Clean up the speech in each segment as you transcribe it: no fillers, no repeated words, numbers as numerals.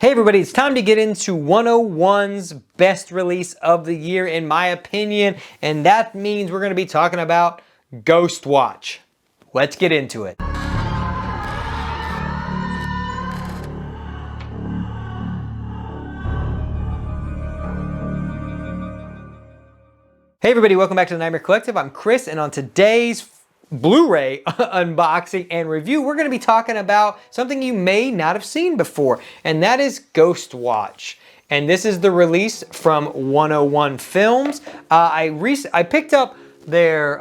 Hey everybody, it's time to get into 101's best release of the year in my opinion, and that means we're going to be talking about GhostWatch. Let's get into it. Hey everybody, welcome back to the Nightmare Collective. I'm Chris, and on today's Blu-ray unboxing and review, we're going to be talking about something you may not have seen before, and that is GhostWatch. And this is the release from 101 Films. I picked up their,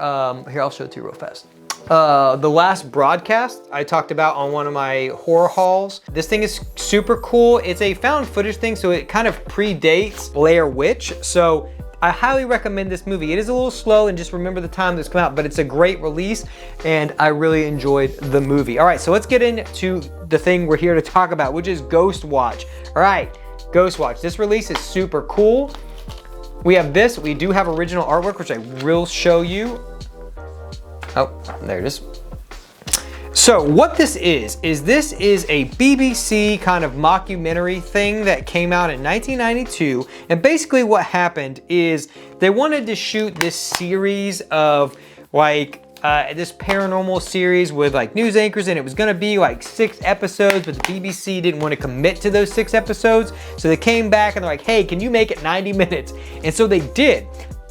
here I'll show it to you real fast. The last broadcast I talked about on one of my horror hauls. This thing is super cool. It's a found footage thing, so it kind of predates Blair Witch. So I highly recommend this movie. It is a little slow, and just remember the time this came out, but it's a great release and I really enjoyed the movie. All right, so let's get into the thing we're here to talk about, which is GhostWatch. All right, GhostWatch. This release is super cool. We have this. We do have original artwork, which I will show you. Oh, there it is. So what this is this is a BBC kind of mockumentary thing that came out in 1992. And basically what happened is they wanted to shoot this series of like, this paranormal series with like news anchors, and it was gonna be like 6 episodes, but the BBC didn't want to commit to those 6 episodes. So they came back and they're like, hey, can you make it 90 minutes? And so they did.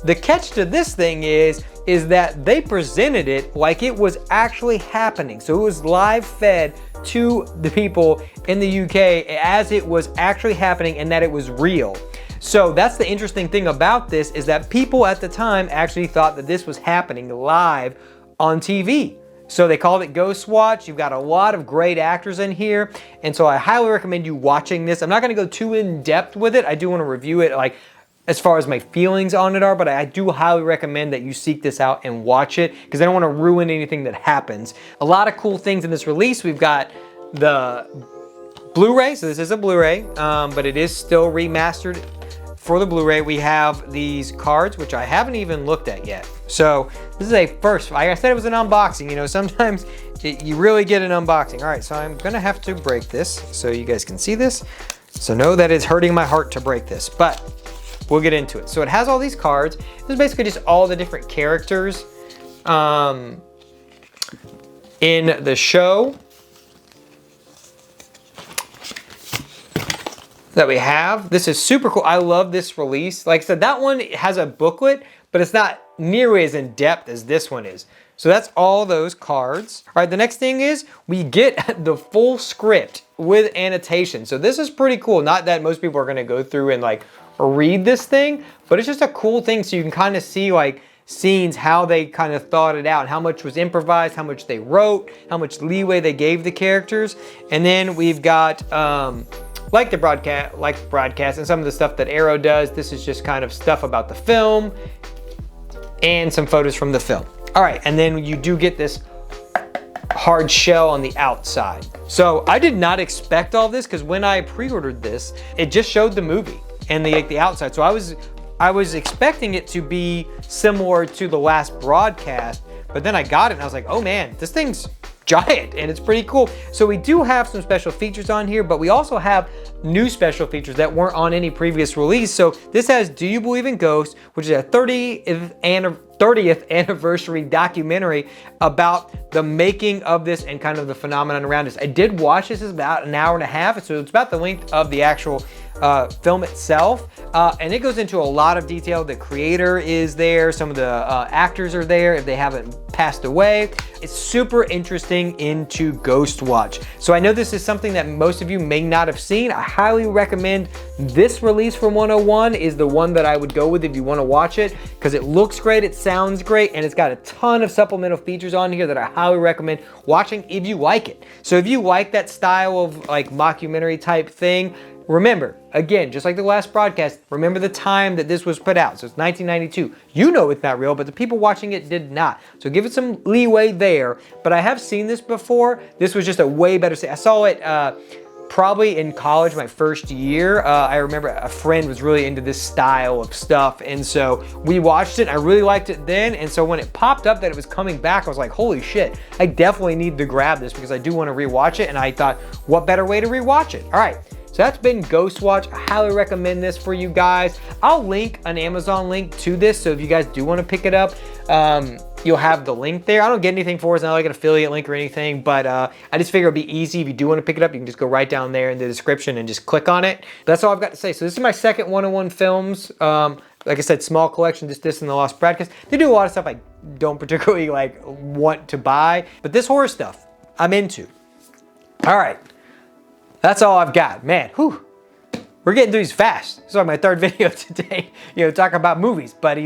The catch to this thing is that they presented it like it was actually happening. So it was live fed to the people in the UK as it was actually happening, and that it was real. So that's the interesting thing about this, is that people at the time actually thought that this was happening live on TV. So they called it GhostWatch. You've got a lot of great actors in here, and so I highly recommend you watching this. I'm not gonna go too in depth with it. I do wanna review it like as far as my feelings on it are, but I do highly recommend that you seek this out and watch it, because I don't want to ruin anything that happens. A lot of cool things in this release. We've got the Blu-ray, so this is a Blu-ray, but it is still remastered for the Blu-ray. We have these cards, which I haven't even looked at yet. So this is a first. Like I said, it was an unboxing. You know, sometimes you really get an unboxing. All right, so I'm gonna have to break this so you guys can see this. So know that it's hurting my heart to break this, but we'll get into it. So it has all these cards. This is basically just all the different characters in the show that we have. This is super cool. I love this release. Like I said, that one has a booklet, but it's not nearly as in depth as this one is. So that's all those cards. All right, the next thing is we get the full script with annotation. So this is pretty cool. Not that most people are gonna go through and like read this thing, but it's just a cool thing, so you can kind of see like scenes, how they kind of thought it out, how much was improvised, how much they wrote, how much leeway they gave the characters. And then we've got like the broadcast and some of the stuff that Arrow does. This is just kind of stuff about the film and some photos from the film. All right, and then you do get this hard shell on the outside. So I did not expect all this, because when I pre-ordered this, it just showed the movie and the outside. So I was expecting it to be similar to the last broadcast, but then I got it and I was like, oh man, this thing's giant and it's pretty cool. So we do have some special features on here, but we also have new special features that weren't on any previous release. So this has Do You Believe in Ghosts, which is a 30th anniversary documentary about the making of this and kind of the phenomenon around this. I did watch this. It's about an hour and a half, so it's about the length of the actual film itself, and it goes into a lot of detail. The creator is there, some of the actors are there if they haven't passed away. It's super interesting into GhostWatch. So I know this is something that most of you may not have seen. I highly recommend this release from 101 is the one that I would go with if you want to watch it, because it looks great, it sounds great, and it's got a ton of supplemental features on here that I highly recommend watching if you like it. So if you like that style of like mockumentary type thing, remember, again, just like the last broadcast, remember the time that this was put out. So it's 1992. You know it's not real, but the people watching it did not. So give it some leeway there. But I have seen this before. This was just a way better. I saw it probably in college, my first year. I remember a friend was really into this style of stuff, and so we watched it. I really liked it then, and so when it popped up that it was coming back, I was like, holy shit, I definitely need to grab this because I do want to rewatch it, and I thought, what better way to rewatch it? All right. So that's been GhostWatch. I highly recommend this for you guys. I'll link an Amazon link to this, so if you guys do want to pick it up, you'll have the link there. I don't get anything for it. It's not like an affiliate link or anything, but I just figure it'd be easy. If you do want to pick it up, you can just go right down there in the description and just click on it. That's all I've got to say. So this is my second 101 films. Like I said, small collection, just this and the Lost Broadcast. They do a lot of stuff I don't particularly like want to buy, but this horror stuff I'm into. All right, that's all I've got. Man, whew. We're getting through these fast. This is my third video today, talking about movies, but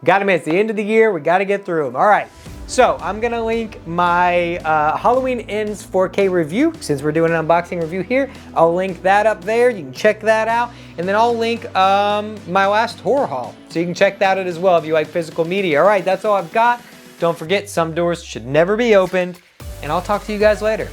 got them. It's the end of the year. We got to get through them. All right. So I'm going to link my Halloween Ends 4K review. Since we're doing an unboxing review here, I'll link that up there. You can check that out. And then I'll link my last horror haul. So you can check that out as well if you like physical media. All right. That's all I've got. Don't forget, some doors should never be opened. And I'll talk to you guys later.